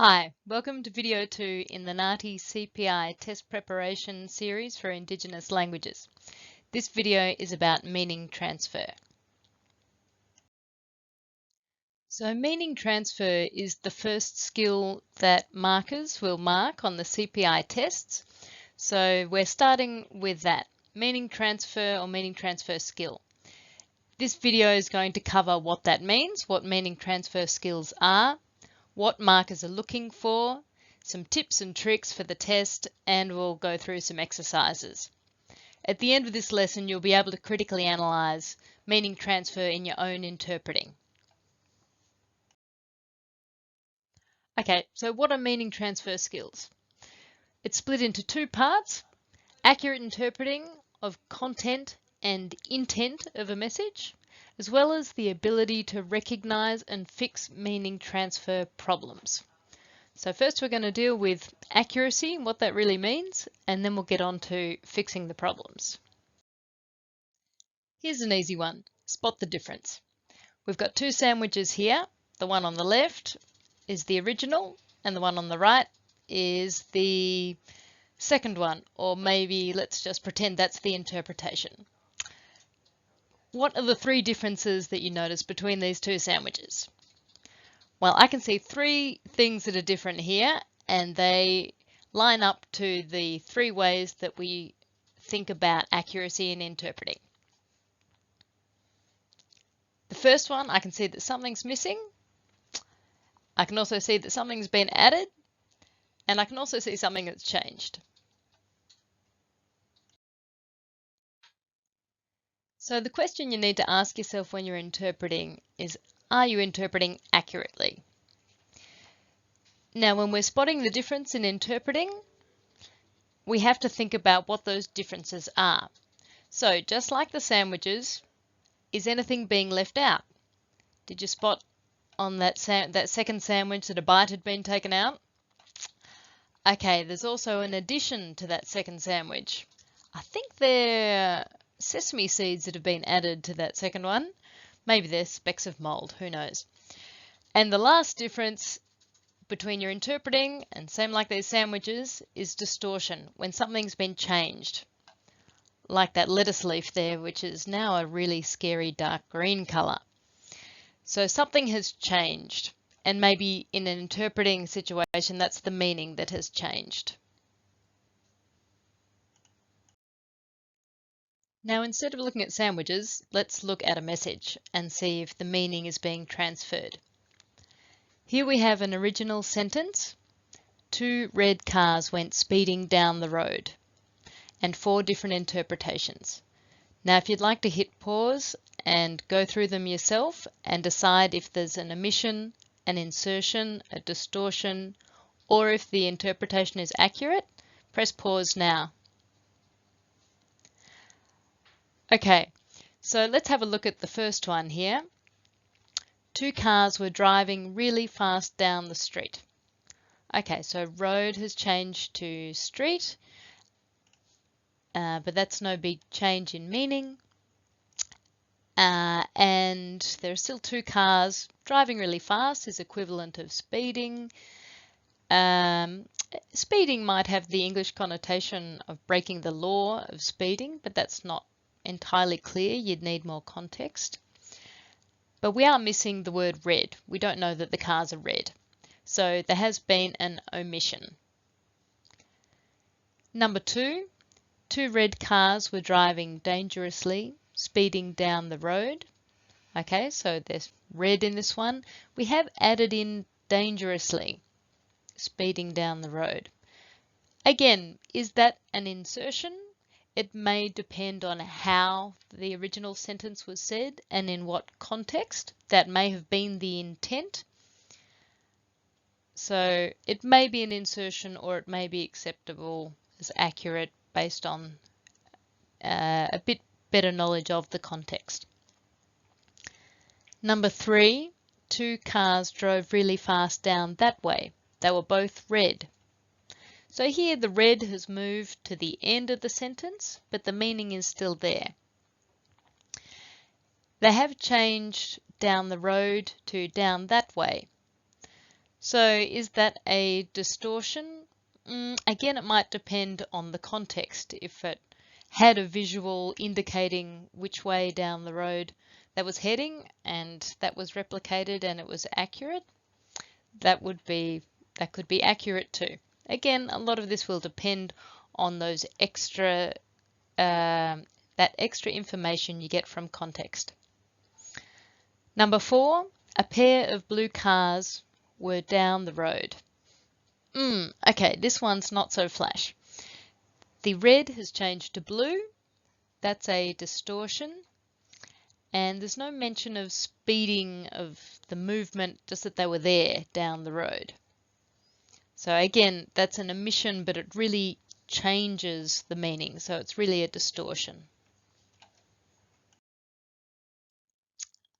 Hi, welcome to video 2 in the NAATI CPI test preparation series for Indigenous languages. This video is about meaning transfer. So meaning transfer is the first skill that markers will mark on the CPI tests. So we're starting with that, meaning transfer or meaning transfer skill. This video is going to cover what that means, what meaning transfer skills are, what markers are looking for, some tips and tricks for the test, and we'll go through some exercises. At the end of this lesson, you'll be able to critically analyse meaning transfer in your own interpreting. Okay, so what are meaning transfer skills? It's split into two parts: accurate interpreting of content and intent of a message, as well as the ability to recognise and fix meaning transfer problems. So first we're going to deal with accuracy, what that really means, and then we'll get on to fixing the problems. Here's an easy one. Spot the difference. We've got two sandwiches here. The one on the left is the original, and the one on the right is the second one, or maybe let's just pretend that's the interpretation. What are the three differences that you notice between these two sandwiches? Well, I can see three things that are different here, and they line up to the three ways that we think about accuracy in interpreting. The first one, I can see that something's missing. I can also see that something's been added, and I can also see something that's changed. So the question you need to ask yourself when you're interpreting is, are you interpreting accurately? Now, when we're spotting the difference in interpreting, we have to think about what those differences are. So just like the sandwiches, is anything being left out? Did you spot on that second sandwich that a bite had been taken out? Okay, there's also an addition to that second sandwich. I think they're sesame seeds that have been added to that second one. Maybe they're specks of mold, who knows. And the last difference between your interpreting and same like these sandwiches is distortion, when something's been changed. Like that lettuce leaf there, which is now a really scary dark green colour. So something has changed, and maybe in an interpreting situation, that's the meaning that has changed. Now, instead of looking at sandwiches, let's look at a message and see if the meaning is being transferred. Here we have an original sentence. 2 red cars went speeding down the road, and 4 different interpretations. Now, if you'd like to hit pause and go through them yourself and decide if there's an omission, an insertion, a distortion, or if the interpretation is accurate, press pause now. Okay, so let's have a look at the first one here. 2 cars were driving really fast down the street. Okay, so road has changed to street, but that's no big change in meaning. And there are still 2 cars. Driving really fast is equivalent of speeding. Speeding might have the English connotation of breaking the law of speeding, but that's not entirely clear. You'd need more context. But we are missing the word red. We don't know that the cars are red. So there has been an omission. Number 2, 2 red cars were driving dangerously, speeding down the road. Okay, so there's red in this one. We have added in dangerously, speeding down the road. Again, is that an insertion? It may depend on how the original sentence was said and in what context. That may have been the intent. So it may be an insertion, or it may be acceptable as accurate based on a bit better knowledge of the context. Number 3, 2 cars drove really fast down that way. They were both red. So here the red has moved to the end of the sentence, but the meaning is still there. They have changed down the road to down that way. So is that a distortion? Again, it might depend on the context. If it had a visual indicating which way down the road that was heading and that was replicated and it was accurate, that could be accurate too. Again, a lot of this will depend on those extra that extra information you get from context. Number 4, a pair of blue cars were down the road. Okay, this one's not so flash. The red has changed to blue. That's a distortion. And there's no mention of speeding of the movement, just that they were there down the road. So again, that's an omission, but it really changes the meaning. So it's really a distortion.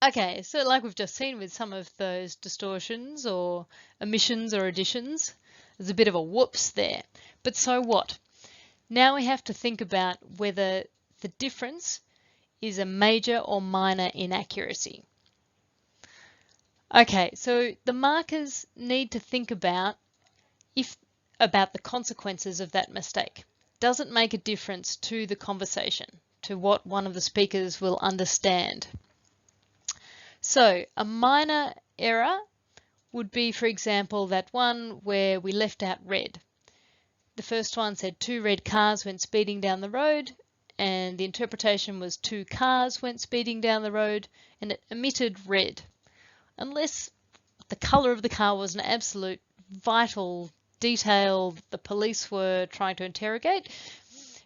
Okay, so like we've just seen with some of those distortions or omissions or additions, there's a bit of a whoops there. But so what? Now we have to think about whether the difference is a major or minor inaccuracy. Okay, so the markers need to think about the consequences of that mistake. Does it make a difference to the conversation, to what one of the speakers will understand? So a minor error would be, for example, that one where we left out red. The first one said 2 red cars went speeding down the road, and the interpretation was 2 cars went speeding down the road, and it omitted red. Unless the colour of the car was an absolute vital detail the police were trying to interrogate,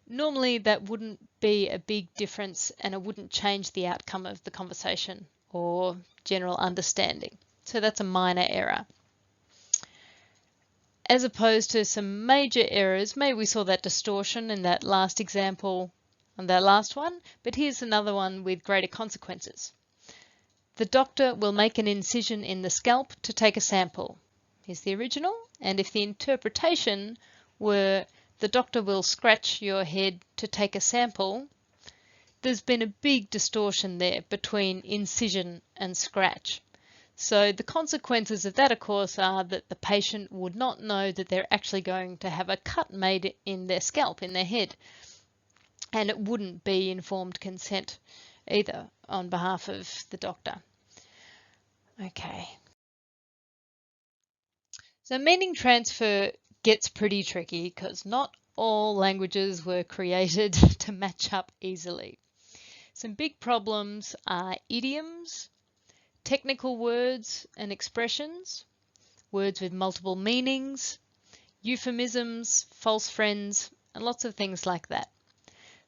normally that wouldn't be a big difference and it wouldn't change the outcome of the conversation or general understanding. So that's a minor error. As opposed to some major errors, maybe we saw that distortion in that last example on that last one, but here's another one with greater consequences. The doctor will make an incision in the scalp to take a sample. Here's the original, and if the interpretation were the doctor will scratch your head to take a sample, there's been a big distortion there between incision and scratch. So the consequences of that, of course, are that the patient would not know that they're actually going to have a cut made in their scalp, in their head. And it wouldn't be informed consent either on behalf of the doctor. Okay. So meaning transfer gets pretty tricky because not all languages were created to match up easily. Some big problems are idioms, technical words and expressions, words with multiple meanings, euphemisms, false friends, and lots of things like that.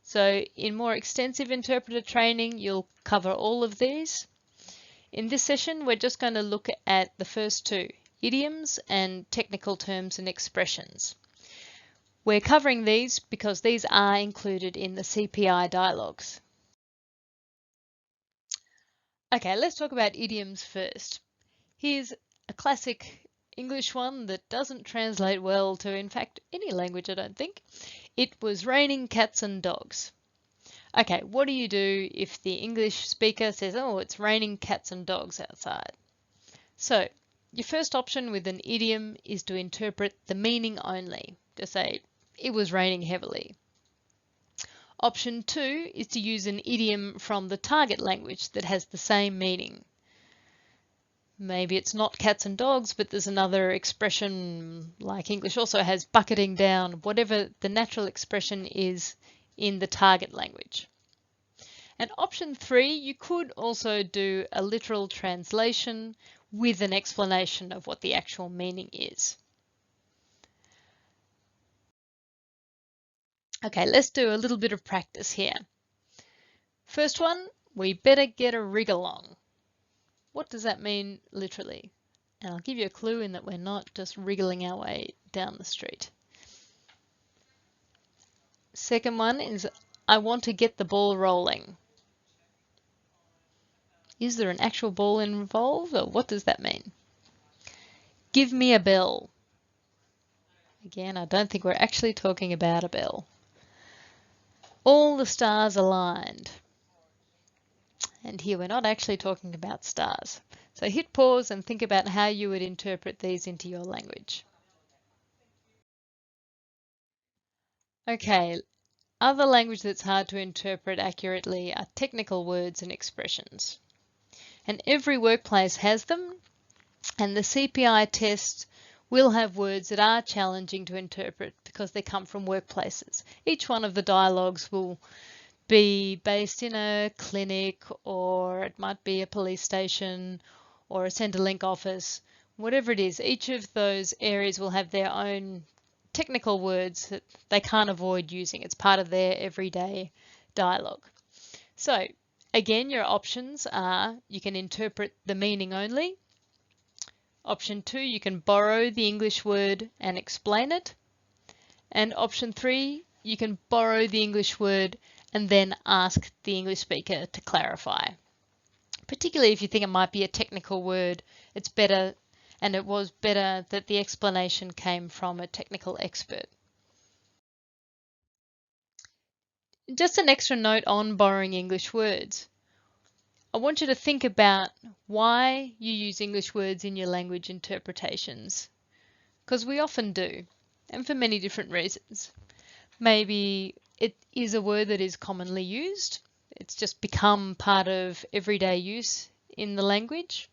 So in more extensive interpreter training, you'll cover all of these. In this session, we're just going to look at the first two, idioms and technical terms and expressions. We're covering these because these are included in the CPI dialogues. Okay, let's talk about idioms first. Here's a classic English one that doesn't translate well to, in fact, any language, I don't think. It was raining cats and dogs. Okay, what do you do if the English speaker says, oh, it's raining cats and dogs outside? So, your first option with an idiom is to interpret the meaning only. Just say, it was raining heavily. Option 2 is to use an idiom from the target language that has the same meaning. Maybe it's not cats and dogs, but there's another expression like English also has bucketing down, whatever the natural expression is in the target language. And option 3, you could also do a literal translation with an explanation of what the actual meaning is. Okay, let's do a little bit of practice here. First one, we better get a rig along. What does that mean literally? And I'll give you a clue in that we're not just wriggling our way down the street. Second one is, I want to get the ball rolling. Is there an actual ball involved, or what does that mean? Give me a bell. Again, I don't think we're actually talking about a bell. All the stars aligned. And here we're not actually talking about stars. So hit pause and think about how you would interpret these into your language. Okay, other language that's hard to interpret accurately are technical words and expressions. And every workplace has them, and the CPI test will have words that are challenging to interpret because they come from workplaces. Each one of the dialogues will be based in a clinic, or it might be a police station or a Centrelink office. Whatever it is, each of those areas will have their own technical words that they can't avoid using. It's part of their everyday dialogue. So again, your options are you can interpret the meaning only. Option 2, you can borrow the English word and explain it. And option 3, you can borrow the English word and then ask the English speaker to clarify. Particularly if you think it might be a technical word, it's better, and it was better that the explanation came from a technical expert. Just an extra note on borrowing English words. I want you to think about why you use English words in your language interpretations, because we often do, and for many different reasons. Maybe it is a word that is commonly used. It's just become part of everyday use in the language.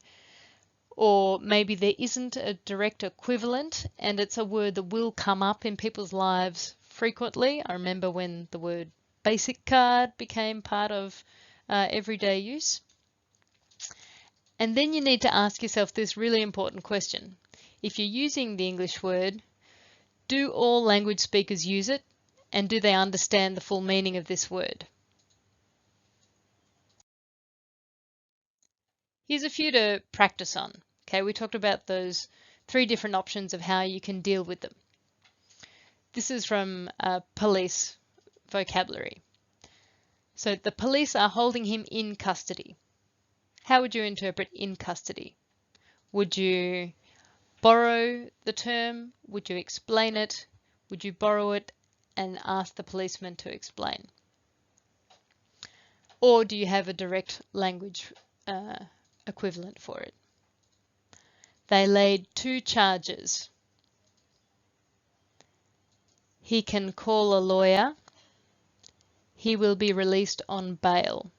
Or maybe there isn't a direct equivalent and it's a word that will come up in people's lives frequently. I remember when the word basic card became part of everyday use. And then you need to ask yourself this really important question. If you're using the English word, do all language speakers use it? And do they understand the full meaning of this word? Here's a few to practice on. Okay, we talked about those 3 different options of how you can deal with them. This is from police vocabulary. So the police are holding him in custody. How would you interpret in custody? Would you borrow the term? Would you explain it? Would you borrow it and ask the policeman to explain? Or do you have a direct language equivalent for it? They laid 2 charges. He can call a lawyer. He will be released on bail.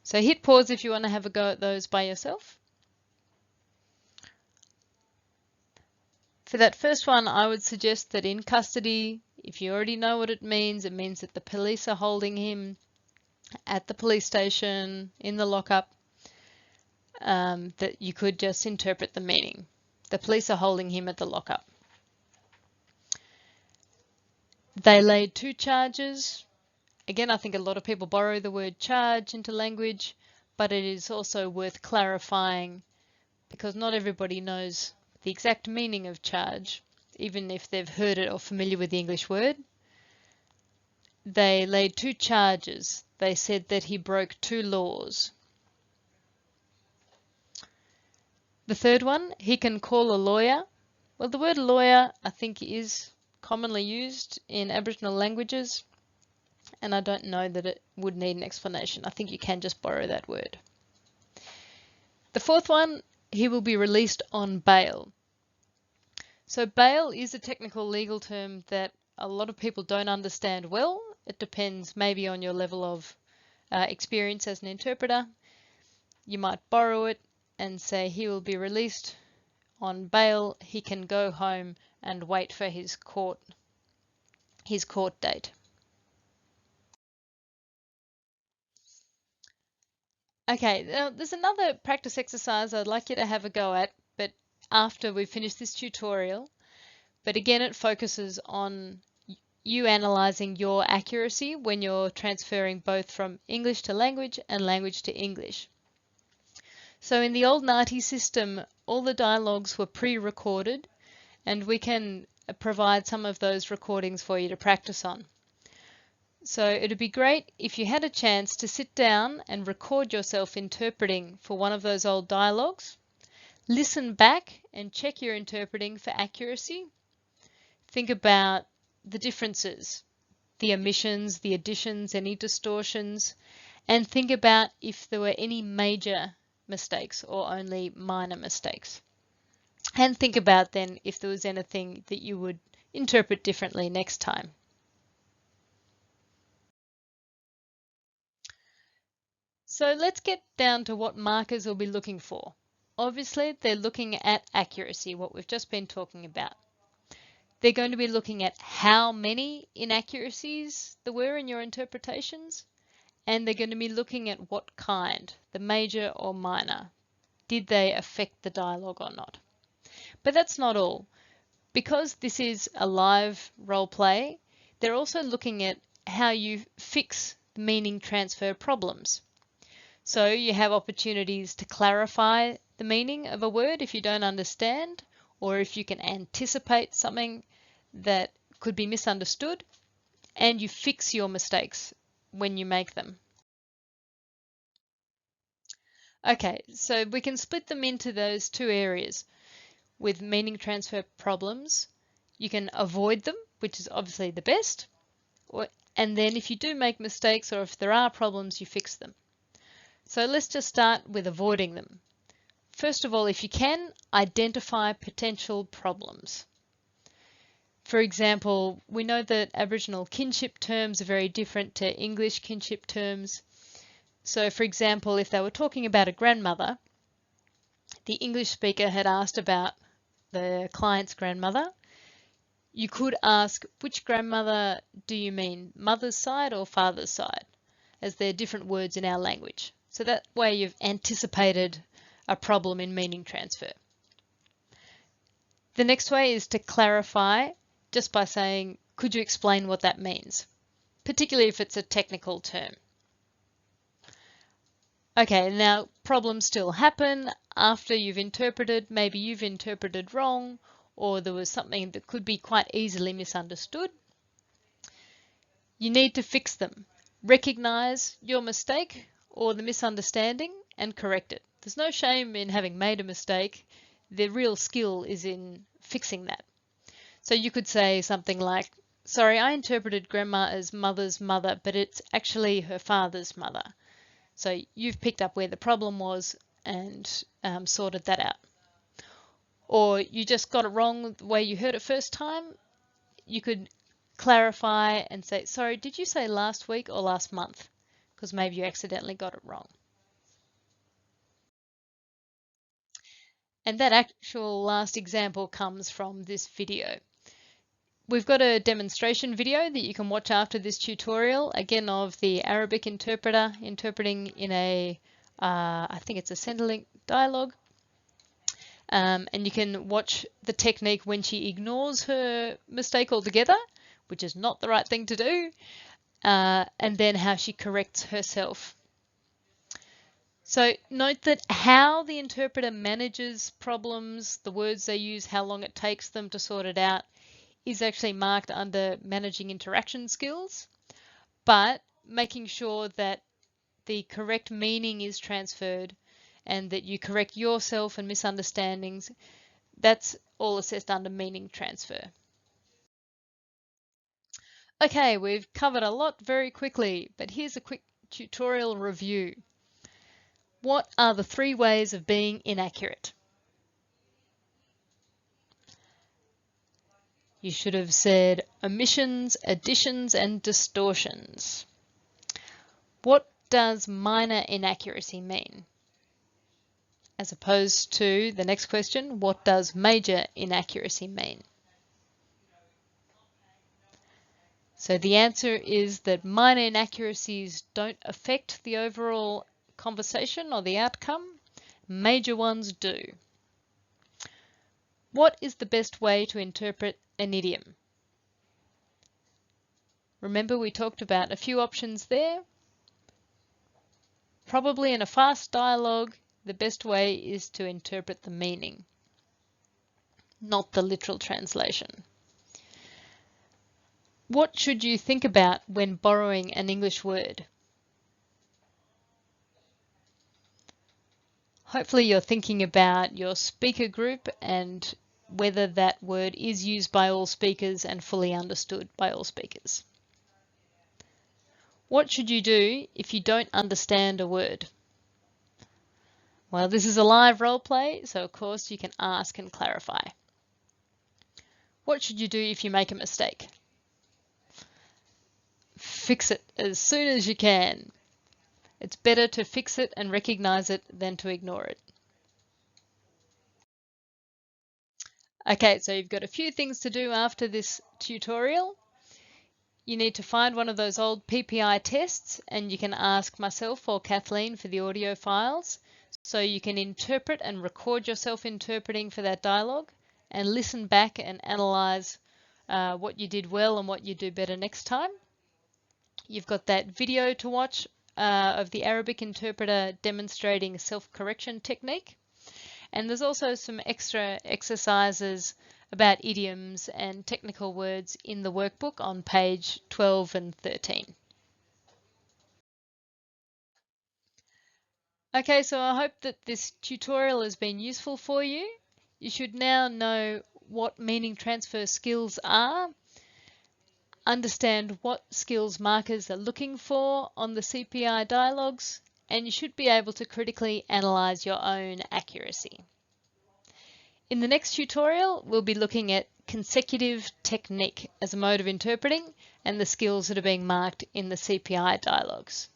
So hit pause if you want to have a go at those by yourself. For that first one, I would suggest that in custody, if you already know what it means that the police are holding him at the police station, in the lockup, that you could just interpret the meaning. The police are holding him at the lockup. They laid 2 charges. Again, I think a lot of people borrow the word charge into language, but it is also worth clarifying because not everybody knows the exact meaning of charge, even if they've heard it or familiar with the English word. They laid 2 charges. They said that he broke 2 laws. The third one, he can call a lawyer. Well, the word lawyer, I think, is commonly used in Aboriginal languages, and I don't know that it would need an explanation. I think you can just borrow that word. The fourth one, he will be released on bail. So bail is a technical legal term that a lot of people don't understand well. It depends maybe on your level of experience as an interpreter. You might borrow it and say he will be released on bail. He can go home and wait for his court date. Okay, now there's another practice exercise I'd like you to have a go at, but after we finish this tutorial. But again, it focuses on you analysing your accuracy when you're transferring both from English to language and language to English. So in the old NAATI system, all the dialogues were pre-recorded, and we can provide some of those recordings for you to practice on. So it'd be great if you had a chance to sit down and record yourself interpreting for one of those old dialogues. Listen back and check your interpreting for accuracy. Think about the differences, the omissions, the additions, any distortions, and think about if there were any major mistakes or only minor mistakes. And think about then if there was anything that you would interpret differently next time. So let's get down to what markers will be looking for. Obviously, they're looking at accuracy, what we've just been talking about. They're going to be looking at how many inaccuracies there were in your interpretations, and they're going to be looking at what kind, the major or minor. Did they affect the dialogue or not? But that's not all. Because this is a live role play, they're also looking at how you fix meaning transfer problems. So you have opportunities to clarify the meaning of a word if you don't understand, or if you can anticipate something that could be misunderstood, and you fix your mistakes when you make them. Okay, so we can split them into those two areas. With meaning transfer problems, you can avoid them, which is obviously the best, and then if you do make mistakes or if there are problems, you fix them. So let's just start with avoiding them. First of all, if you can, identify potential problems. For example, we know that Aboriginal kinship terms are very different to English kinship terms. So for example, if they were talking about a grandmother, the English speaker had asked about the client's grandmother, you could ask, which grandmother do you mean, mother's side or father's side, as they're different words in our language. So that way you've anticipated a problem in meaning transfer. The next way is to clarify just by saying, could you explain what that means? Particularly if it's a technical term. Okay, now problems still happen after you've interpreted. Maybe you've interpreted wrong, or there was something that could be quite easily misunderstood. You need to fix them. Recognize your mistake or the misunderstanding and correct it. There's no shame in having made a mistake. The real skill is in fixing that. So you could say something like, sorry, I interpreted grandma as mother's mother, but it's actually her father's mother. So you've picked up where the problem was and sorted that out. Or you just got it wrong the way you heard it first time. You could clarify and say, sorry, did you say last week or last month? Because maybe you accidentally got it wrong. And that actual last example comes from this video. We've got a demonstration video that you can watch after this tutorial, again of the Arabic interpreter interpreting in a, I think it's a Centrelink dialogue. And you can watch the technique when she ignores her mistake altogether, which is not the right thing to do, and then how she corrects herself. So note that how the interpreter manages problems, the words they use, how long it takes them to sort it out, is actually marked under managing interaction skills, but making sure that the correct meaning is transferred and that you correct yourself and misunderstandings, that's all assessed under meaning transfer. Okay, we've covered a lot very quickly, but here's a quick tutorial review. What are the 3 ways of being inaccurate? You should have said omissions, additions, and distortions. What does minor inaccuracy mean? As opposed to the next question, what does major inaccuracy mean? So the answer is that minor inaccuracies don't affect the overall conversation or the outcome. Major ones do. What is the best way to interpret an idiom? Remember we talked about a few options there. Probably in a fast dialogue, the best way is to interpret the meaning, not the literal translation. What should you think about when borrowing an English word? Hopefully you're thinking about your speaker group and whether that word is used by all speakers and fully understood by all speakers. What should you do if you don't understand a word? Well, this is a live role play, so of course you can ask and clarify. What should you do if you make a mistake? Fix it as soon as you can. It's better to fix it and recognize it than to ignore it. Okay, so you've got a few things to do after this tutorial. You need to find one of those old PPI tests, and you can ask myself or Kathleen for the audio files. So you can interpret and record yourself interpreting for that dialogue and listen back and analyze what you did well and what you do better next time. You've got that video to watch of the Arabic interpreter demonstrating a self-correction technique. And there's also some extra exercises about idioms and technical words in the workbook on page 12 and 13. Okay, so I hope that this tutorial has been useful for you. You should now know what meaning transfer skills are, understand what skills markers are looking for on the CPI dialogues, and you should be able to critically analyse your own accuracy. In the next tutorial, we'll be looking at consecutive technique as a mode of interpreting and the skills that are being marked in the CPI dialogues.